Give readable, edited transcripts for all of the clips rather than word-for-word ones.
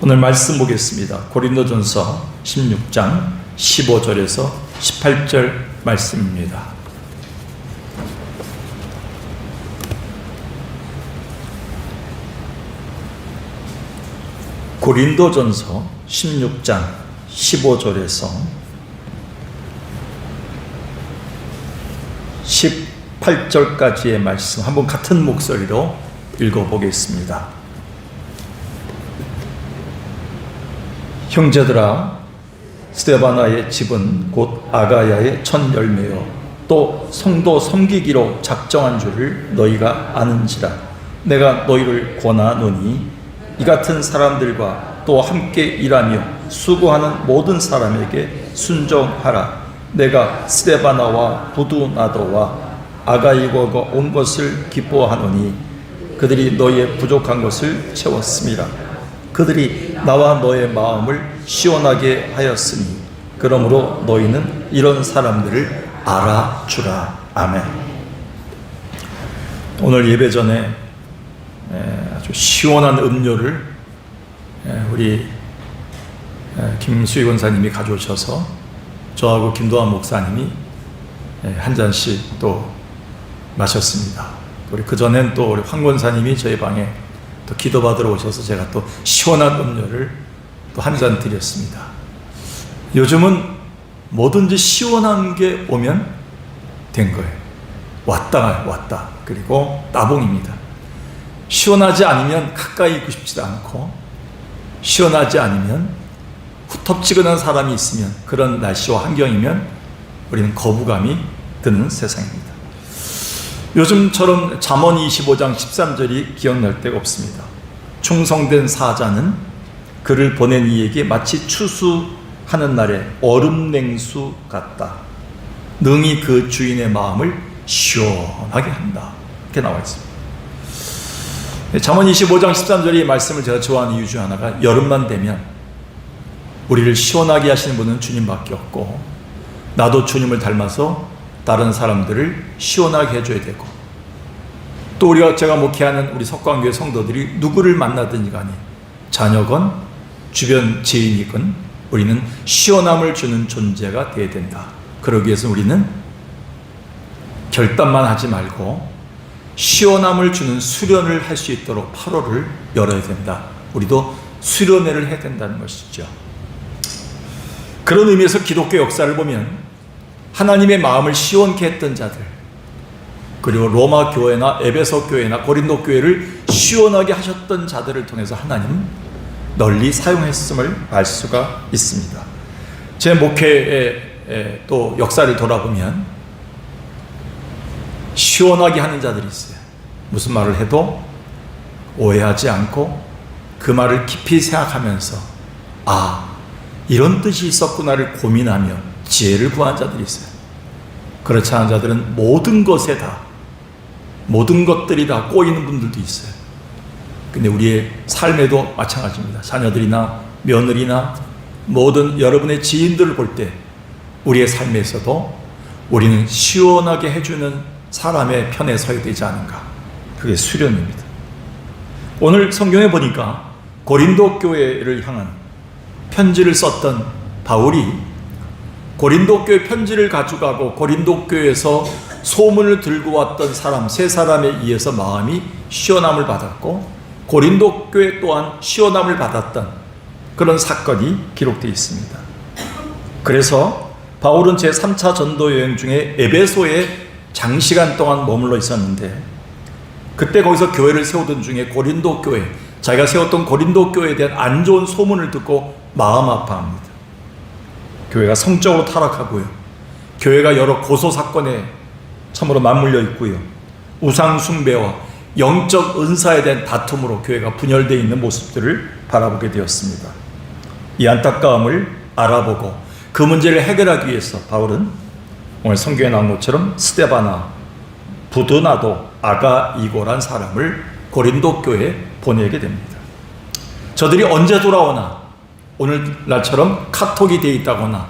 오늘 말씀 보겠습니다. 고린도전서 16장 15절에서 18절 말씀입니다. 고린도전서 16장 15절에서 18절까지의 말씀 한번 같은 목소리로 읽어보겠습니다. 형제들아, 스데바나의 집은 곧 아가야의 첫 열매요 또 성도 섬기기로 작정한 줄을 너희가 아는지라. 내가 너희를 권하노니 이 같은 사람들과 또 함께 일하며 수고하는 모든 사람에게 순종하라. 내가 스데바나와 부두나도와 아가이고가 온 것을 기뻐하노니 그들이 너희의 부족한 것을 채웠음이라. 그들이 나와 너의 마음을 시원하게 하였으니 그러므로 너희는 이런 사람들을 알아주라. 아멘. 오늘 예배 전에 아주 시원한 음료를 우리 김수희 권사님이 가져오셔서 저하고 김도환 목사님이 한 잔씩 또 마셨습니다. 우리 그전엔 또 우리 황 권사님이 저희 방에 또 기도받으러 오셔서 제가 또 시원한 음료를 또 한 잔 드렸습니다. 요즘은 뭐든지 시원한 게 오면 된 거예요. 왔다. 그리고 따봉입니다. 시원하지 않으면 가까이 있고 싶지도 않고, 시원하지 않으면 후텁지근한 사람이 있으면, 그런 날씨와 환경이면 우리는 거부감이 드는 세상입니다. 요즘처럼 잠언 25장 13절이 기억날 데가 없습니다. 충성된 사자는 그를 보낸 이에게 마치 추수하는 날에 얼음 냉수 같다. 능히 그 주인의 마음을 시원하게 한다. 이렇게 나와 있습니다. 잠언 25장 13절의 말씀을 제가 좋아하는 이유 중 하나가, 여름만 되면 우리를 시원하게 하시는 분은 주님밖에 없고, 나도 주님을 닮아서 다른 사람들을 시원하게 해줘야 되고, 또 제가 목회하는 우리 석광교회 성도들이 누구를 만나든지 간에 자녀건 주변 지인이건 우리는 시원함을 주는 존재가 되어야 된다. 그러기 위해서 우리는 결단만 하지 말고 시원함을 주는 수련을 할 수 있도록 8월을 열어야 된다. 우리도 수련회를 해야 된다는 것이죠. 그런 의미에서 기독교 역사를 보면 하나님의 마음을 시원케 했던 자들, 그리고 로마 교회나 에베소 교회나 고린도 교회를 시원하게 하셨던 자들을 통해서 하나님 널리 사용했음을 알 수가 있습니다. 제 목회의 또 역사를 돌아보면 시원하게 하는 자들이 있어요. 무슨 말을 해도 오해하지 않고 그 말을 깊이 생각하면서 이런 뜻이 있었구나를 고민하며 지혜를 구한 자들이 있어요. 그렇지 않은 자들은 모든 것들이 다 꼬이는 분들도 있어요. 근데 우리의 삶에도 마찬가지입니다. 자녀들이나 며느리나 모든 여러분의 지인들을 볼 때 우리의 삶에서도 우리는 시원하게 해주는 사람의 편에 서야 되지 않은가. 그게 수련입니다. 오늘 성경에 보니까 고린도 교회를 향한 편지를 썼던 바울이 고린도 교회 편지를 가져가고 고린도 교회에서 소문을 들고 왔던 사람 세 사람에 의해서 마음이 시원함을 받았고, 고린도 교회 또한 시원함을 받았던 그런 사건이 기록되어 있습니다. 그래서 바울은 제3차 전도 여행 중에 에베소에 장시간 동안 머물러 있었는데, 그때 거기서 교회를 세우던 중에 고린도 교회, 자기가 세웠던 고린도 교회에 대한 안 좋은 소문을 듣고 마음 아파합니다. 교회가 성적으로 타락하고요, 교회가 여러 고소 사건에 참으로 맞물려 있고요, 우상 숭배와 영적 은사에 대한 다툼으로 교회가 분열되어 있는 모습들을 바라보게 되었습니다. 이 안타까움을 알아보고 그 문제를 해결하기 위해서 바울은 오늘 성경에 나온 것처럼 스데바나, 부두나도, 아가이고란 사람을 고린도 교회에 보내게 됩니다. 저들이 언제 돌아오나, 오늘날처럼 카톡이 되어 있다거나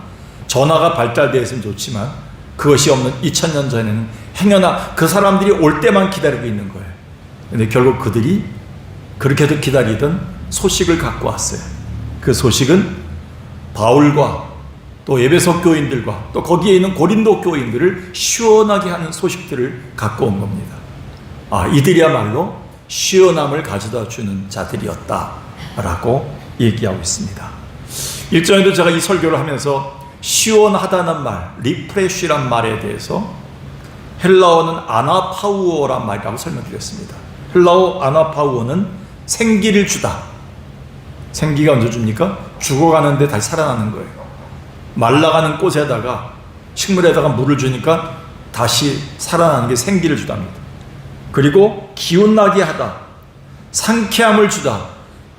전화가 발달되어 있으면 좋지만 그것이 없는 2000년 전에는 행여나 그 사람들이 올 때만 기다리고 있는 거예요. 근데 결국 그들이 그렇게도 기다리던 소식을 갖고 왔어요. 그 소식은 바울과 또 에베소 교인들과 또 거기에 있는 고린도 교인들을 시원하게 하는 소식들을 갖고 온 겁니다. 이들이야말로 시원함을 가져다 주는 자들이었다라고 얘기하고 있습니다. 일전에도 제가 이 설교를 하면서 시원하다는 말, 리프레쉬란 말에 대해서 헬라어는 아나파우어란 말이라고 설명드렸습니다. 헬라어 아나파우어는 생기를 주다. 생기가 언제 줍니까? 죽어가는데 다시 살아나는 거예요. 말라가는 꽃에다가 식물에다가 물을 주니까 다시 살아나는 게 생기를 주답니다. 그리고 기운나게 하다, 상쾌함을 주다,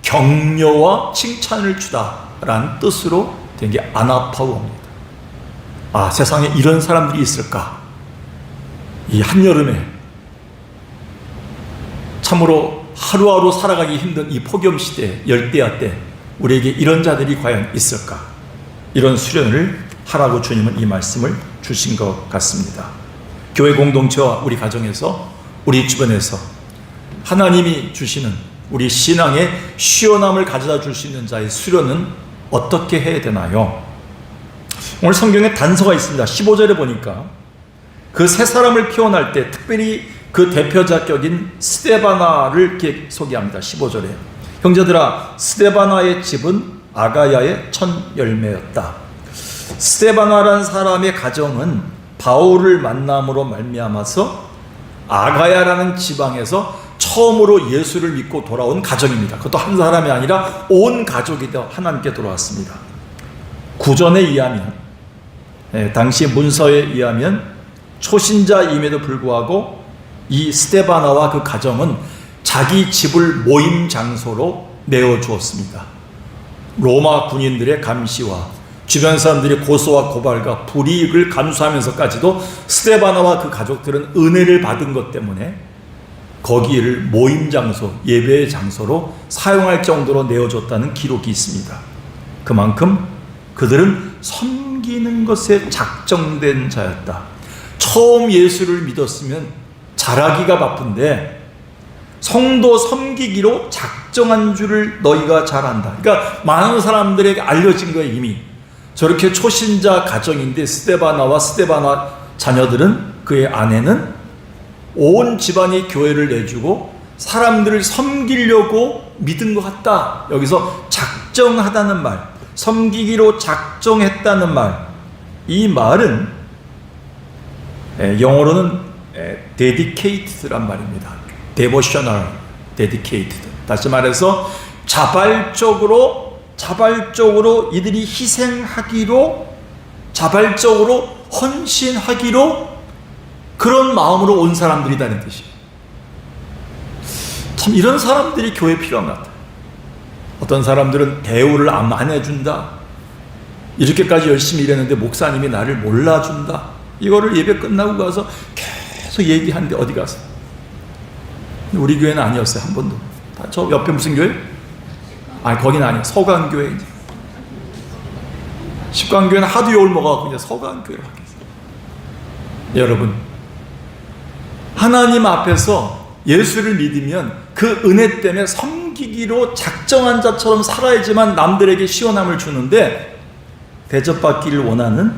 격려와 칭찬을 주다 라는 뜻으로 된 게 아나파우어입니다. 세상에 이런 사람들이 있을까? 이 한여름에 참으로 하루하루 살아가기 힘든 이 폭염시대, 열대야 때 우리에게 이런 자들이 과연 있을까? 이런 수련을 하라고 주님은 이 말씀을 주신 것 같습니다. 교회 공동체와 우리 가정에서, 우리 주변에서 하나님이 주시는 우리 신앙의 시원함을 가져다 줄 수 있는 자의 수련은 어떻게 해야 되나요? 오늘 성경에 단서가 있습니다. 15절에 보니까 그 세 사람을 피원할 때 특별히 그 대표자격인 스데바나를 이렇게 소개합니다. 15절에 형제들아, 스데바나의 집은 아가야의 첫 열매였다. 스데바나라는 사람의 가정은 바울을 만남으로 말미암아서 아가야라는 지방에서 처음으로 예수를 믿고 돌아온 가정입니다. 그것도 한 사람이 아니라 온 가족이 하나님께 돌아왔습니다. 구전에 의하면, 당시 문서에 의하면 초신자임에도 불구하고 이 스데바나와 그 가정은 자기 집을 모임 장소로 내어주었습니다. 로마 군인들의 감시와 주변 사람들의 고소와 고발과 불이익을 감수하면서까지도 스데바나와 그 가족들은 은혜를 받은 것 때문에 거기를 모임 장소, 예배의 장소로 사용할 정도로 내어줬다는 기록이 있습니다. 그만큼 그들은 섬기는 것에 작정된 자였다. 처음 예수를 믿었으면 잘하기가 바쁜데 성도 섬기기로 작정한 줄을 너희가 잘 안다. 그러니까 많은 사람들에게 알려진 거예요. 이미 저렇게 초신자 가정인데 스데바나와 스데바나 자녀들은, 그의 아내는 온 집안이 교회를 내주고 사람들을 섬기려고 믿은 것 같다. 여기서 작정하다는 말, 섬기기로 작정했다는 말, 이 말은 영어로는 dedicated란 말입니다. devotional, dedicated. 다시 말해서 자발적으로 이들이 희생하기로, 자발적으로 헌신하기로 그런 마음으로 온 사람들이라는 뜻이에요. 참 이런 사람들이 교회에 필요한 것 같아요. 어떤 사람들은 대우를 안 해준다, 이렇게까지 열심히 일했는데 목사님이 나를 몰라준다, 이거를 예배 끝나고 가서 계속 얘기하는데 어디 가서. 우리 교회는 아니었어요. 한 번도. 저 옆에 무슨 교회? 거기는 아니에요. 서강교회. 십강교회는 하도 욕을 먹어갖고 이제 서강교회로 바뀌었어요. 여러분, 하나님 앞에서 예수를 믿으면 그 은혜 때문에 섬기기로 작정한 자처럼 살아야지만 남들에게 시원함을 주는데, 대접받기를 원하는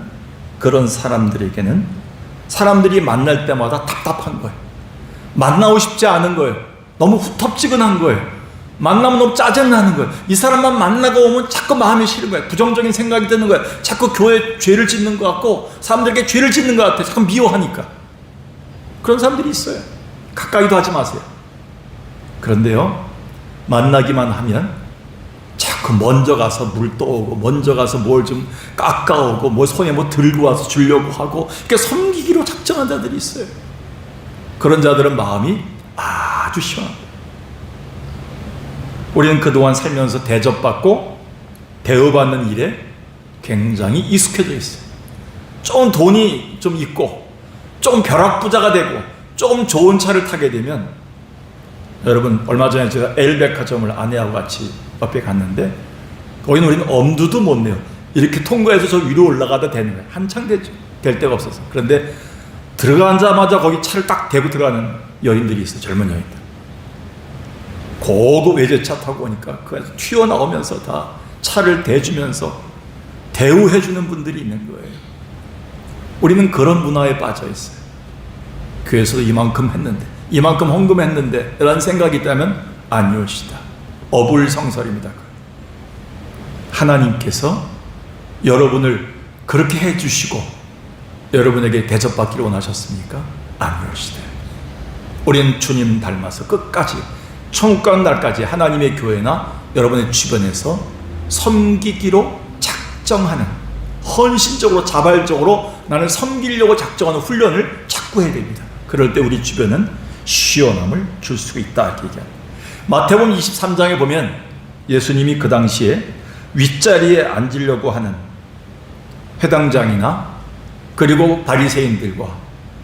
그런 사람들에게는 사람들이 만날 때마다 답답한 거예요. 만나고 싶지 않은 거예요. 너무 후텁지근한 거예요. 만나면 너무 짜증나는 거예요. 이 사람만 만나고 오면 자꾸 마음이 싫은 거예요. 부정적인 생각이 드는 거예요. 자꾸 교회에 죄를 짓는 것 같고 사람들에게 죄를 짓는 것 같아요. 자꾸 미워하니까. 그런 사람들이 있어요. 가까이도 하지 마세요. 그런데요, 만나기만 하면 자꾸 먼저 가서 물 떠오고, 먼저 가서 뭘 좀 깎아오고, 뭐 손에 뭐 들고 와서 주려고 하고, 그러니까 섬기기로 작정한 자들이 있어요. 그런 자들은 마음이 아주 시원합니다. 우리는 그동안 살면서 대접받고 대우받는 일에 굉장히 익숙해져 있어요. 좀 돈이 좀 있고, 좀 벼락부자가 되고, 좀 좋은 차를 타게 되면, 여러분, 얼마 전에 제가 엘백화점을 아내하고 같이 옆에 갔는데 거기는 우리는 엄두도 못 내요. 이렇게 통과해서 저 위로 올라가다 되는 거예요. 한창 될 데가 없어서. 그런데 들어가자마자 거기 차를 딱 대고 들어가는 여인들이 있어요. 젊은 여인들. 고급 외제차 타고 오니까 그 안에서 튀어나오면서 다 차를 대주면서 대우해주는 분들이 있는 거예요. 우리는 그런 문화에 빠져 있어요. 교회에서도 이만큼 했는데, 이만큼 헌금했는데 라는 생각이 있다면 아니오시다. 어불성설입니다. 하나님께서 여러분을 그렇게 해주시고 여러분에게 대접받기를 원하셨습니까? 아니오시다. 우리는 주님 닮아서 끝까지 천국 가는 날까지 하나님의 교회나 여러분의 주변에서 섬기기로 작정하는, 헌신적으로 자발적으로 나는 섬기려고 작정하는 훈련을 자꾸 해야 됩니다. 그럴 때 우리 주변은 시원함을 줄 수 있다 이렇게 얘기합니다. 마태복음 23장에 보면 예수님이 그 당시에 윗자리에 앉으려고 하는 회당장이나 그리고 바리새인들과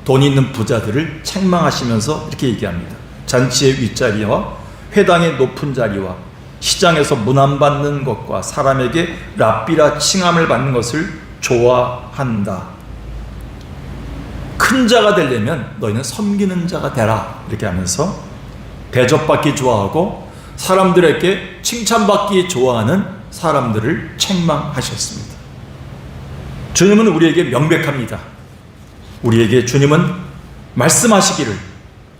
돈 있는 부자들을 책망하시면서 이렇게 얘기합니다. 잔치의 윗자리와 회당의 높은 자리와 시장에서 문안 받는 것과 사람에게 랍비라 칭함을 받는 것을 좋아한다. 큰 자가 되려면 너희는 섬기는 자가 되라. 이렇게 하면서 대접받기 좋아하고 사람들에게 칭찬받기 좋아하는 사람들을 책망하셨습니다. 주님은 우리에게 명백합니다. 우리에게 주님은 말씀하시기를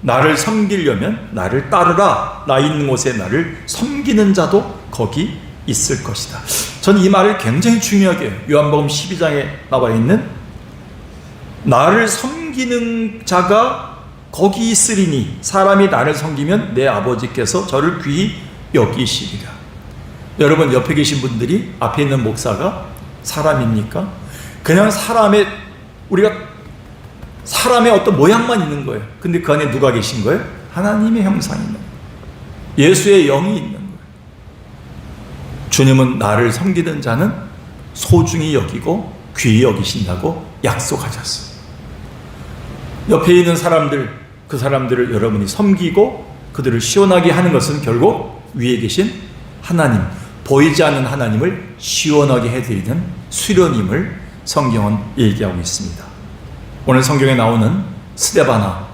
나를 섬기려면 나를 따르라. 나 있는 곳에 나를 섬기는 자도 거기 있을 것이다. 저는 이 말을 굉장히 중요하게 해요. 요한복음 12장에 나와 있는 나를 섬기는 자가 거기 있으리니 사람이 나를 섬기면 내 아버지께서 저를 귀히 여기시리라. 여러분 옆에 계신 분들이 앞에 있는 목사가 사람입니까? 그냥 우리가 사람의 어떤 모양만 있는 거예요. 근데 그 안에 누가 계신 거예요? 하나님의 형상이 있는 거예요. 예수의 영이 있는 거예요. 주님은 나를 섬기는 자는 소중히 여기고 귀히 여기신다고 약속하셨어요. 옆에 있는 사람들, 그 사람들을 여러분이 섬기고 그들을 시원하게 하는 것은 결국 위에 계신 하나님, 보이지 않는 하나님을 시원하게 해드리는 수련임을 성경은 얘기하고 있습니다. 오늘 성경에 나오는 스데바나,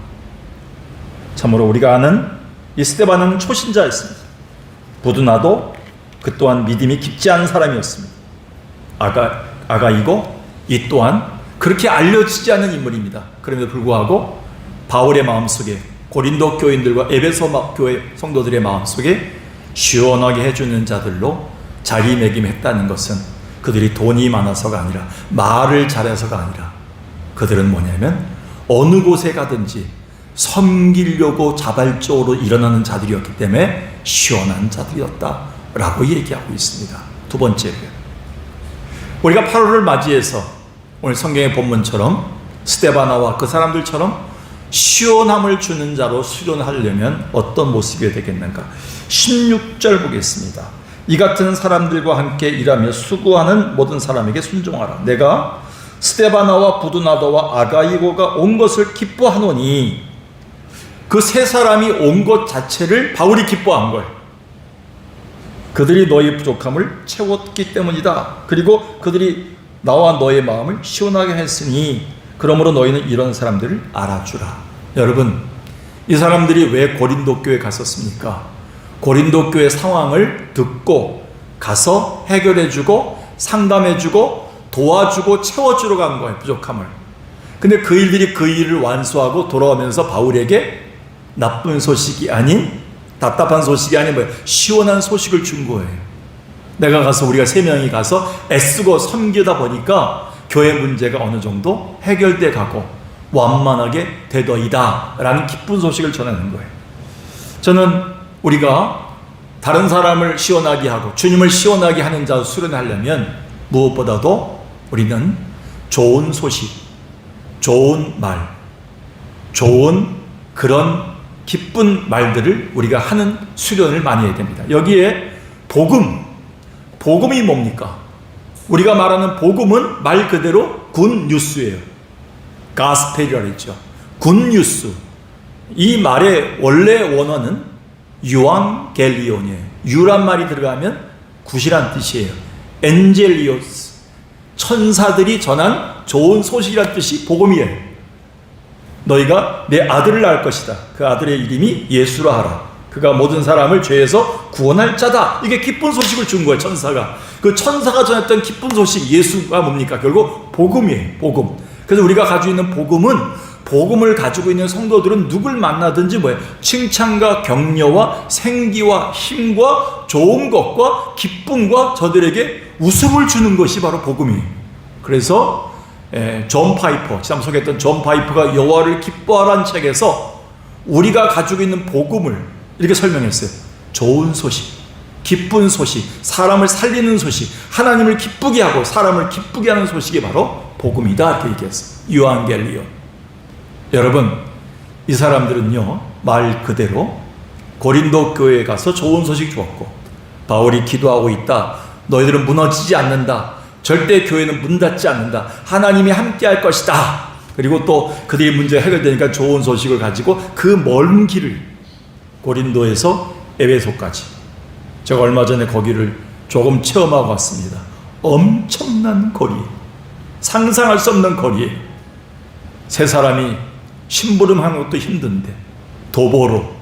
참으로 우리가 아는 이 스데바나는 초신자였습니다. 부두나도 그 또한 믿음이 깊지 않은 사람이었습니다. 아가이고 이 또한 그렇게 알려지지 않은 인물입니다. 그럼에도 불구하고 바울의 마음속에, 고린도 교인들과 에베소 교회 성도들의 마음속에 시원하게 해주는 자들로 자리매김했다는 것은 그들이 돈이 많아서가 아니라, 말을 잘해서가 아니라, 그들은 뭐냐면 어느 곳에 가든지 섬기려고 자발적으로 일어나는 자들이었기 때문에 시원한 자들이었다라고 얘기하고 있습니다. 두 번째로, 우리가 8월을 맞이해서 오늘 성경의 본문처럼 스데바나와 그 사람들처럼 시원함을 주는 자로 수련하려면 어떤 모습이 되겠는가? 16절 보겠습니다. 이 같은 사람들과 함께 일하며 수고하는 모든 사람에게 순종하라. 내가 스데바나와 부두나도와 아가이고가 온 것을 기뻐하노니, 그 세 사람이 온 것 자체를 바울이 기뻐한 거예요. 그들이 너의 부족함을 채웠기 때문이다. 그리고 그들이 나와 너의 마음을 시원하게 했으니 그러므로 너희는 이런 사람들을 알아주라. 여러분, 이 사람들이 왜 고린도 교회에 갔었습니까? 고린도 교회 상황을 듣고 가서 해결해주고 상담해주고 도와주고 채워주러 간 거예요, 부족함을. 근데 그 일들이 그 일을 완수하고 돌아오면서 바울에게 나쁜 소식이 아닌, 답답한 소식이 아닌 뭐예요? 시원한 소식을 준 거예요. 내가 가서, 우리가 세 명이 가서 애쓰고 섬기다 보니까 교회 문제가 어느 정도 해결돼 가고 완만하게 되더이다 라는 기쁜 소식을 전하는 거예요. 저는 우리가 다른 사람을 시원하게 하고 주님을 시원하게 하는 자 수련하려면 무엇보다도 우리는 좋은 소식, 좋은 말, 좋은 그런 기쁜 말들을 우리가 하는 수련을 많이 해야 됩니다. 여기에 복음이 뭡니까? 우리가 말하는 복음은 말 그대로 굿뉴스예요. 가스펠이라고 했죠. 굿뉴스. 이 말의 원래 원어는 유앙겔리온이에요. 유란 말이 들어가면 굿이란 뜻이에요. 엔젤리오스, 천사들이 전한 좋은 소식이란 뜻이 복음이에요. 너희가 내 아들을 낳을 것이다. 그 아들의 이름이 예수라 하라. 그가 모든 사람을 죄에서 구원할 자다. 이게 기쁜 소식을 준 거예요. 천사가. 그 천사가 전했던 기쁜 소식, 예수가 뭡니까? 결국 복음이에요. 복음. 그래서 우리가 가지고 있는 복음은, 복음을 가지고 있는 성도들은 누굴 만나든지 뭐예요? 칭찬과 격려와 생기와 힘과 좋은 것과 기쁨과 저들에게 웃음을 주는 것이 바로 복음이에요. 그래서 존 파이퍼, 지난 소개했던 존 파이퍼가 여호와를 기뻐하라는 책에서 우리가 가지고 있는 복음을 이렇게 설명했어요. 좋은 소식, 기쁜 소식, 사람을 살리는 소식, 하나님을 기쁘게 하고 사람을 기쁘게 하는 소식이 바로 복음이다, 이렇게 얘기했어요. 유앙겔리온. 여러분, 이 사람들은요, 말 그대로 고린도 교회에 가서 좋은 소식 주었고, 바울이 기도하고 있다, 너희들은 무너지지 않는다, 절대 교회는 문 닫지 않는다, 하나님이 함께 할 것이다, 그리고 또 그들이 문제가 해결되니까 좋은 소식을 가지고 그 먼 길을 고린도에서 에베소까지, 제가 얼마 전에 거기를 조금 체험하고 왔습니다. 엄청난 거리, 상상할 수 없는 거리에 세 사람이 심부름하는 것도 힘든데 도보로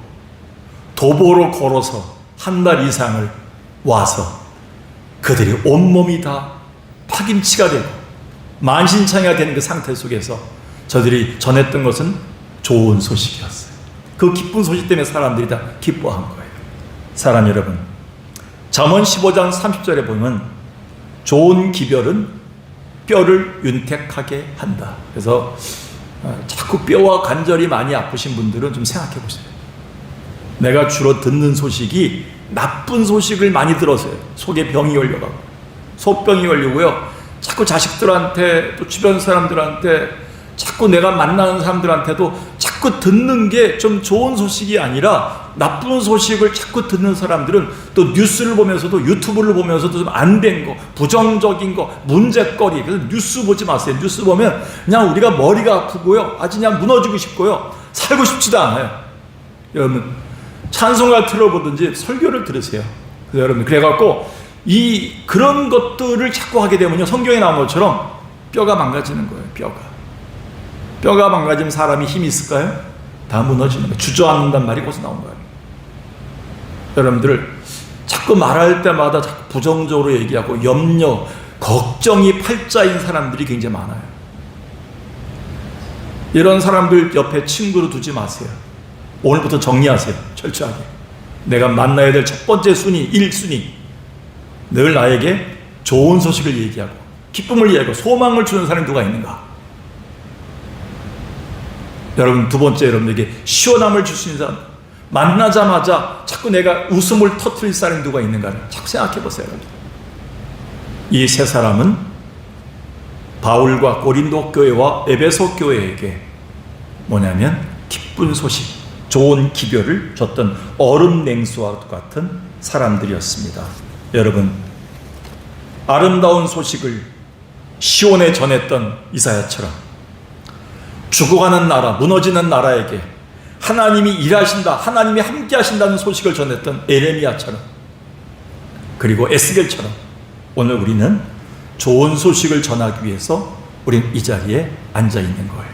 걸어서 한 달 이상을 와서 그들이 온몸이 다 파김치가 되고 만신창이가 되는 그 상태 속에서 저들이 전했던 것은 좋은 소식이었어요. 그 기쁜 소식 때문에 사람들이 다 기뻐한 거예요. 사랑 여러분, 잠언 15장 30절에 보면 좋은 기별은 뼈를 윤택하게 한다. 그래서 자꾸 뼈와 관절이 많이 아프신 분들은 좀 생각해 보세요. 내가 주로 듣는 소식이 나쁜 소식을 많이 들어서요. 속에 병이 걸려가고 소병이 걸리고요, 자꾸 자식들한테 또 주변 사람들한테 자꾸 내가 만나는 사람들한테도 자꾸 듣는 게 좀 좋은 소식이 아니라 나쁜 소식을 자꾸 듣는 사람들은 또 뉴스를 보면서도, 유튜브를 보면서도 좀 안 된 거, 부정적인 거, 문제거리. 그래서 뉴스 보지 마세요. 뉴스 보면 그냥 우리가 머리가 아프고요, 아주 그냥 무너지고 싶고요, 살고 싶지도 않아요. 여러분, 찬송가를 틀어보든지 설교를 들으세요. 그래서 여러분, 그래갖고 그런 것들을 자꾸 하게 되면요, 성경에 나온 것처럼 뼈가 망가지는 거예요. 뼈가 망가지면 사람이 힘이 있을까요? 다 무너지는 거예요. 주저앉는단 말이 거기서 나온 거예요. 여러분들, 자꾸 말할 때마다 자꾸 부정적으로 얘기하고 염려, 걱정이 팔자인 사람들이 굉장히 많아요. 이런 사람들 옆에 친구로 두지 마세요. 오늘부터 정리하세요. 철저하게. 내가 만나야 될 첫 번째 순위, 1순위. 늘 나에게 좋은 소식을 얘기하고 기쁨을 얘기하고 소망을 주는 사람이 누가 있는가? 여러분, 두 번째, 여러분에게 시원함을 줄 수 있는 사람, 만나자마자 자꾸 내가 웃음을 터뜨릴 사람이 누가 있는가를 자꾸 생각해 보세요. 여러분, 이 세 사람은 바울과 고린도 교회와 에베소 교회에게 뭐냐면 기쁜 소식, 좋은 기별을 줬던 얼음 냉수와 같은 사람들이었습니다. 여러분, 아름다운 소식을 시온에 전했던 이사야처럼 죽어가는 나라, 무너지는 나라에게 하나님이 일하신다, 하나님이 함께 하신다는 소식을 전했던 에레미야처럼, 그리고 에스겔처럼 오늘 우리는 좋은 소식을 전하기 위해서 우리는 이 자리에 앉아 있는 거예요.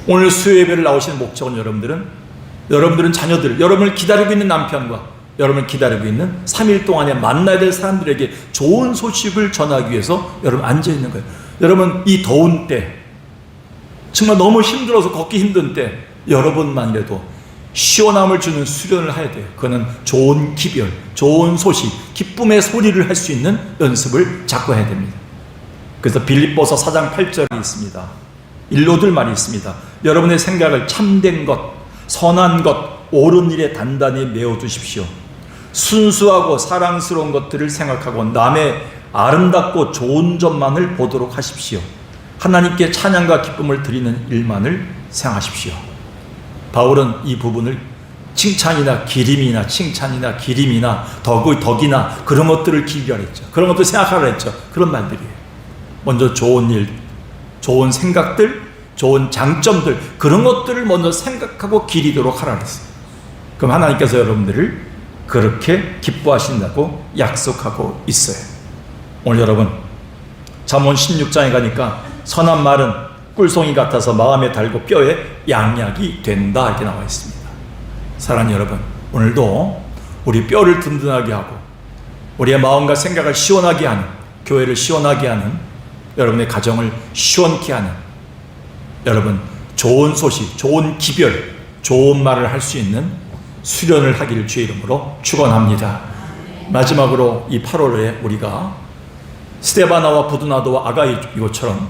오늘 수요예배를 나오시는 목적은 여러분들은 자녀들, 여러분을 기다리고 있는 남편과 여러분을 기다리고 있는 3일 동안에 만나야 될 사람들에게 좋은 소식을 전하기 위해서 여러분 앉아 있는 거예요. 여러분, 이 더운 때, 정말 너무 힘들어서 걷기 힘든 때 여러분만이라도 시원함을 주는 수련을 해야 돼요. 그거는 좋은 기별, 좋은 소식, 기쁨의 소리를 할 수 있는 연습을 자꾸 해야 됩니다. 그래서 빌립보서 4장 8절이 있습니다. 일로들 말이 있습니다. 여러분의 생각을 참된 것, 선한 것, 옳은 일에 단단히 메워두십시오. 순수하고 사랑스러운 것들을 생각하고 남의 아름답고 좋은 점만을 보도록 하십시오. 하나님께 찬양과 기쁨을 드리는 일만을 생각하십시오. 바울은 이 부분을 칭찬이나 기림이나 덕이나 그런 것들을 기별했죠. 그런 것들 생각하라 했죠. 그런 말들이에요. 먼저 좋은 일, 좋은 생각들, 좋은 장점들, 그런 것들을 먼저 생각하고 기리도록 하라 그랬어요. 그럼 하나님께서 여러분들을 그렇게 기뻐하신다고 약속하고 있어요. 오늘 여러분, 잠언 16장에 가니까 선한 말은 꿀송이 같아서 마음에 달고 뼈에 양약이 된다, 이렇게 나와 있습니다. 사랑하는 여러분, 오늘도 우리 뼈를 든든하게 하고 우리의 마음과 생각을 시원하게 하는, 교회를 시원하게 하는, 여러분의 가정을 시원케 하는, 여러분 좋은 소식, 좋은 기별, 좋은 말을 할 수 있는 수련을 하기를 주의 이름으로 축원합니다. 마지막으로 이 8월에 우리가 스데바나와 부두나도와 아가이 이것처럼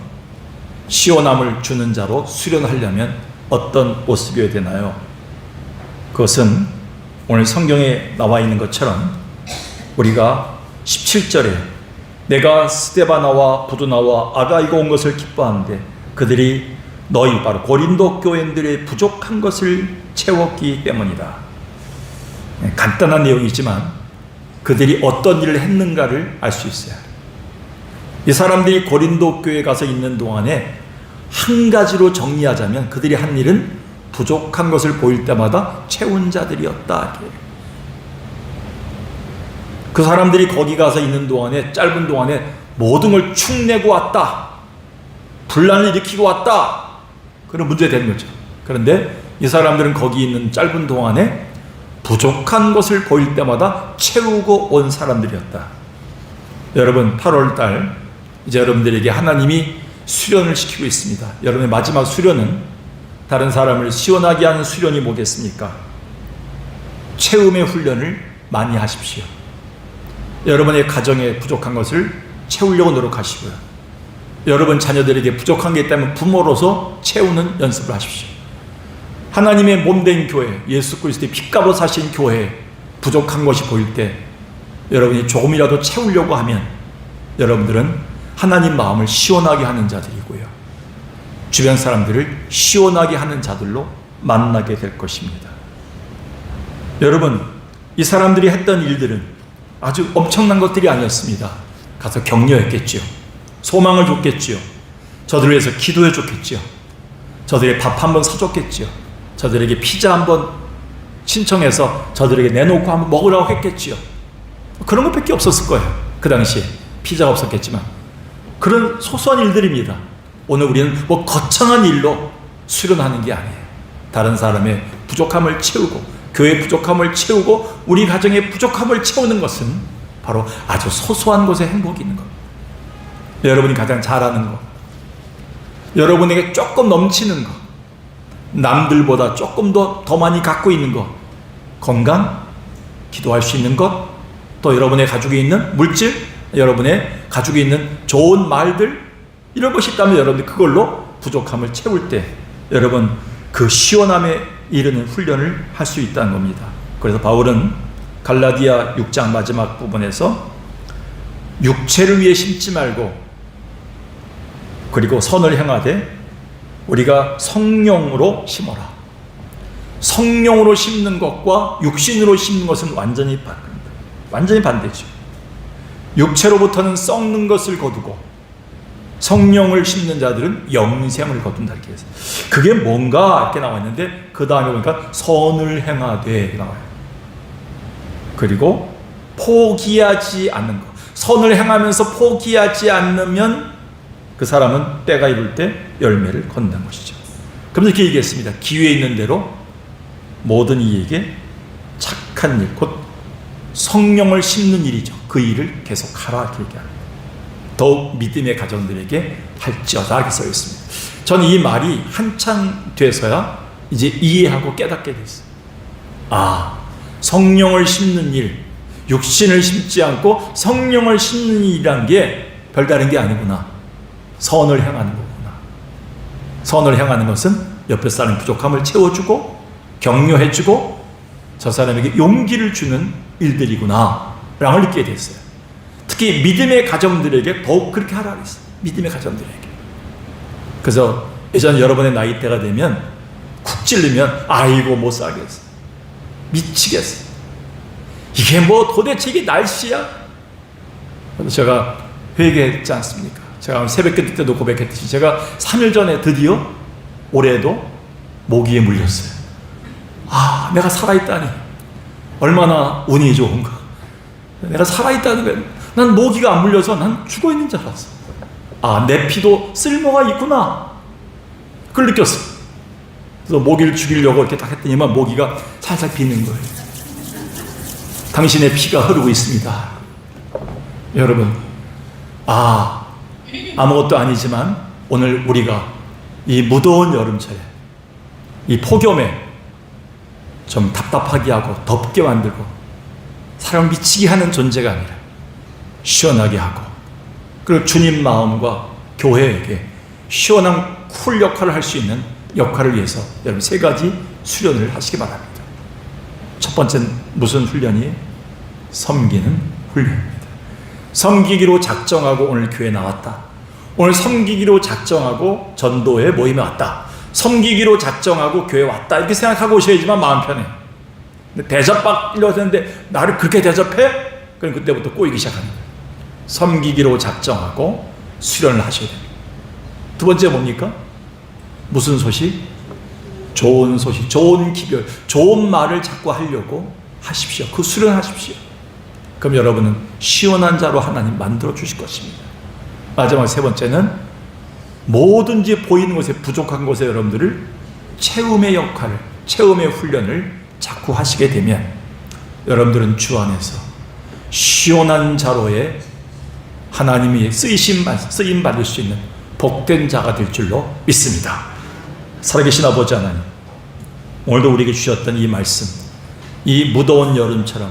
시원함을 주는 자로 수련하려면 어떤 모습이어야 되나요? 그것은 오늘 성경에 나와 있는 것처럼 우리가 17절에 내가 스데바나와 부두나와 아가이가 온 것을 기뻐하는데 그들이 너희 바로 고린도 교인들의 부족한 것을 채웠기 때문이다. 간단한 내용이지만 그들이 어떤 일을 했는가를 알 수 있어요. 이 사람들이 고린도 교회에 가서 있는 동안에 한 가지로 정리하자면 그들이 한 일은 부족한 것을 보일 때마다 채운 자들이었다. 그 사람들이 거기 가서 있는 동안에, 짧은 동안에 모든 걸 축내고 왔다, 분란을 일으키고 왔다, 그런 문제가 되는 거죠. 그런데 이 사람들은 거기 있는 짧은 동안에 부족한 것을 보일 때마다 채우고 온 사람들이었다. 여러분 8월달 이제 여러분들에게 하나님이 수련을 시키고 있습니다. 여러분의 마지막 수련은 다른 사람을 시원하게 하는 수련이 뭐겠습니까? 채움의 훈련을 많이 하십시오. 여러분의 가정에 부족한 것을 채우려고 노력하시고요. 여러분 자녀들에게 부족한 게 있다면 부모로서 채우는 연습을 하십시오. 하나님의 몸된 교회, 예수 그리스도의 피값으로 사신 교회에 부족한 것이 보일 때 여러분이 조금이라도 채우려고 하면 여러분들은 하나님 마음을 시원하게 하는 자들이고요, 주변 사람들을 시원하게 하는 자들로 만나게 될 것입니다. 여러분, 이 사람들이 했던 일들은 아주 엄청난 것들이 아니었습니다. 가서 격려했겠지요, 소망을 줬겠지요, 저들을 위해서 기도해 줬겠지요, 저들의 밥 한번 사줬겠지요, 저들에게 피자 한번 신청해서 저들에게 내놓고 한번 먹으라고 했겠지요. 그런 것밖에 없었을 거예요. 그 당시에 피자가 없었겠지만 그런 소소한 일들입니다. 오늘 우리는 뭐 거창한 일로 수련하는 게 아니에요. 다른 사람의 부족함을 채우고 교회의 부족함을 채우고 우리 가정의 부족함을 채우는 것은 바로 아주 소소한 것에 행복이 있는 겁니다. 여러분이 가장 잘하는 것, 여러분에게 조금 넘치는 것, 남들보다 조금 더 많이 갖고 있는 것, 건강, 기도할 수 있는 것, 또 여러분의 가족에 있는 물질, 여러분의 가족에 있는 좋은 말들, 이런 것이 있다면 여러분이 그걸로 부족함을 채울 때 여러분 그 시원함에 이르는 훈련을 할 수 있다는 겁니다. 그래서 바울은 갈라디아 6장 마지막 부분에서 육체를 위해 심지 말고 그리고 선을 행하되 우리가 성령으로 심어라. 성령으로 심는 것과 육신으로 심는 것은 완전히 반대죠. 육체로부터는 썩는 것을 거두고 성령을 심는 자들은 영생을 거둔다 이렇게 해서 그게 뭔가 이렇게 나와 있는데 그 다음에 보니까 선을 행하되 이렇게 나와요. 그리고 포기하지 않는 것, 선을 행하면서 포기하지 않으면 그 사람은 때가 이를 때 열매를 건다는 것이죠. 그러면서 이렇게 얘기했습니다. 기회에 있는 대로 모든 이에게 착한 일, 곧 성령을 심는 일이죠. 그 일을 계속하라 이렇게 얘기합니다. 더욱 믿음의 가정들에게 할지어다 이렇게 써 있습니다. 저는 이 말이 한참 돼서야 이제 이해하고 깨닫게 됐어요. 아, 성령을 심는 일, 육신을 심지 않고 성령을 심는 일이란 게 별다른 게 아니구나. 선을 행하는 거구나. 선을 행하는 것은 옆에 사람 부족함을 채워주고 격려해주고 저 사람에게 용기를 주는 일들이구나 라고 느끼게 됐어요. 특히 믿음의 가정들에게 더욱 그렇게 하라고 했어요. 믿음의 가정들에게. 그래서 예전 여러분의 나이대가 되면 쿡 찔리면 아이고 못 살겠어, 미치겠어, 이게 뭐 도대체 이게 날씨야? 그래서 제가 회개했지 않습니까? 제가 새벽기도 때도 고백했듯이 제가 3일 전에 드디어 올해도 모기에 물렸어요. 아, 내가 살아있다니 얼마나 운이 좋은가. 내가 살아있다는 거야. 난 모기가 안 물려서 난 죽어있는 줄 알았어. 아, 내 피도 쓸모가 있구나, 그걸 느꼈어. 그래서 모기를 죽이려고 이렇게 딱 했더니만 모기가 살살 비는 거예요. 당신의 피가 흐르고 있습니다. 여러분, 아무것도 아니지만 오늘 우리가 이 무더운 여름철에 이 폭염에 좀 답답하게 하고 덥게 만들고 사람 미치게 하는 존재가 아니라 시원하게 하고, 그리고 주님 마음과 교회에게 시원한 쿨 역할을 할 수 있는 역할을 위해서 여러분 3가지 수련을 하시기 바랍니다. 첫 번째는 무슨 훈련이에요? 섬기는 훈련입니다. 섬기기로 작정하고 오늘 교회에 나왔다. 오늘 섬기기로 작정하고 전도회 모임에 왔다. 섬기기로 작정하고 교회에 왔다. 이렇게 생각하고 오셔야지만 마음 편해. 근데 대접받으려고 했는데 나를 그렇게 대접해? 그럼 그때부터 꼬이기 시작하는 거예요. 섬기기로 작정하고 수련을 하셔야 됩니다. 두 번째 뭡니까? 무슨 소식? 좋은 소식, 좋은 기별, 좋은 말을 자꾸 하려고 하십시오. 그 수련하십시오. 그럼 여러분은 시원한 자로 하나님 만들어 주실 것입니다. 마지막 3번째는 뭐든지 보이는 곳에, 부족한 곳에 여러분들을 채움의 역할을, 채움의 훈련을 자꾸 하시게 되면 여러분들은 주 안에서 시원한 자로의 하나님이 쓰임 받을 수 있는 복된 자가 될 줄로 믿습니다. 살아계신 아버지 하나님, 오늘도 우리에게 주셨던 이 말씀, 이 무더운 여름처럼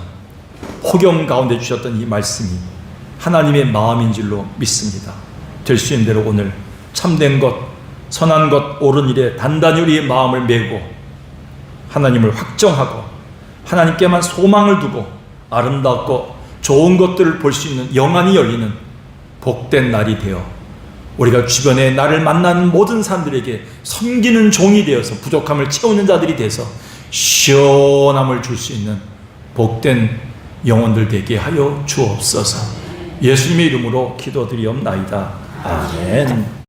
폭염 가운데 주셨던 이 말씀이 하나님의 마음인 줄로 믿습니다. 될 수 있는 대로 오늘 참된 것, 선한 것, 옳은 일에 단단히 우리의 마음을 메고 하나님을 확정하고 하나님께만 소망을 두고 아름답고 좋은 것들을 볼 수 있는 영안이 열리는 복된 날이 되어 우리가 주변에 나를 만나는 모든 사람들에게 섬기는 종이 되어서 부족함을 채우는 자들이 돼서 시원함을 줄 수 있는 복된 영혼들 되게 하여 주옵소서. 예수님의 이름으로 기도드리옵나이다. 아멘.